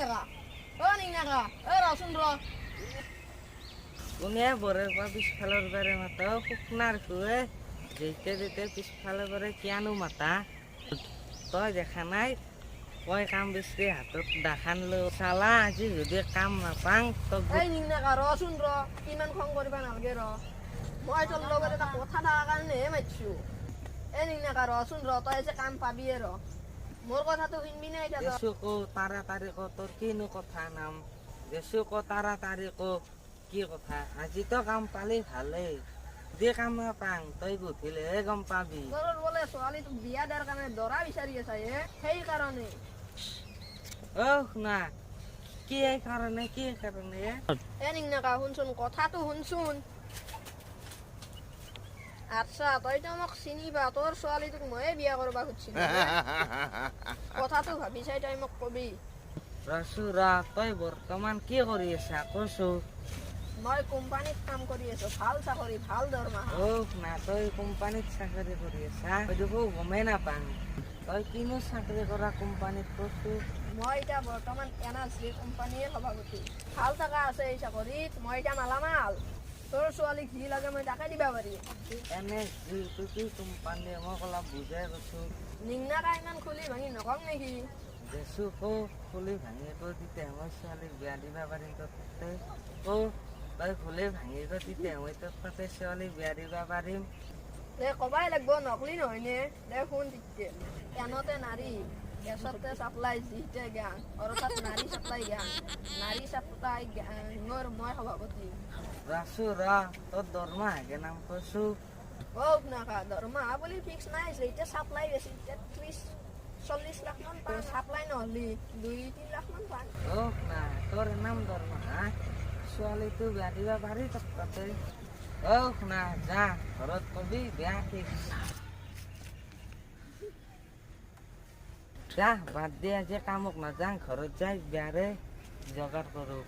নাকা নি নাকা ৰচোন ৰ কোনে বৰে পৰা পিছফালৰ বাৰে মাতা শুকনাৰ কুৱে যেতে যেতে পিছফালৰ বাৰে কিয়ানো মাতা তই দেখা নাই কয় কাম বেছি হাতত দাখান লৈ চালা আজি যদি কাম নাপাং তই নি নাকা ৰচোন ৰ কিমান খং কৰিব নালাগে ৰ মই তোৰ লগত এটা কথা থকাৰ কাৰণেহে মাতিছোঁ নি নাকা ৰচোন ৰ তই যে কাম পাবিয়ে ৰ মোৰ কথাটো শুনবি নে এতিয়া দেছো কো তাড়াতাড়ি কো তোর কিনো কথা নাম দেছো কো তাড়াতাড়ি কো কি কথা আজি তো কাম পালি ভালে যে কাম নাপাং তই বুধিলেহে গম পাবি তোৰ বোলে ছোৱালীটোক বিয়া দিয়াৰ কাৰণে দৰা বিচাৰি আছে সেইকাৰণে শুনা কি কাৰণে নিংনাকা শুনচোন কথাটো শুনচোন আচ্ছা তইতো মোক চিনি পা তোৰ ছোৱালীটোক ময়ে বিয়া কৰিব খুজিছিলো কথাটো ভাবি চাই তই মোক কবি ৰচু ৰ তই বৰ্তমান কি কৰি আছা কৈছো মই কোম্পানীত কাম কৰি আছো ভাল চাকৰি ভাল দৰমহা না তই কোম্পানীত চাকৰি কৰি আছা হয়তো গমেই নাপাং তই কিনো চাকৰি কৰা কোম্পানীত কৈছো মই এতিয়া বৰ্তমান এনাৰ্জি কোম্পানীয়ে সভাপতি ভাল টকা আছে এই চাকৰিত মই এতিয়া মালামাল তোৰ ছোৱালীক যি লাগে মই তাকে দিবা পাৰিম এনে কি কোম্পানী মই অলপ বুজাই কৈছো নিংনাকা ইমান খুলি ভাঙি নকম নেকি দেছো কো খুলি ভাঙি কো তেতিয়া মই ছোৱালীক বিয়া দিবা পাৰিম তাতে কো তই খুলি ভাঙি কো তেতিয়া মই তোৰ তাতে ছোৱালীক বিয়া দিবা পাৰিম কবাই লাগব নকলি নহয়নে দে শুন তেতিয়া এনতে নাৰী এছতে চাপ্লাই যিতে জ্ঞান অৰ্থাৎ নাৰী চাপ্লাই জ্ঞান নাৰী চাপ্লাই জ্ঞানৰ মই সভাপতি ৰাচু ৰ তোৰ দৰমহা কে নাম কৈছো নাকা দৰমহা বুলি ফিক্স নাই এতিয়া চাপ্লাই বেছি 30-40 লাখ মান পাম চাপ্লাই নহ'লি 2-3 লাখ মান পাম না তোৰ নাম দৰমহা ছোৱালীটো বিয়া দিবা পাৰি তোক তাতে না যা ঘৰত কবি বেয়া ফিক্স যা বাদ দিয়া যে কামক নাযাং ঘৰত যাই বিয়াৰে যোগাৰ কৰোঁ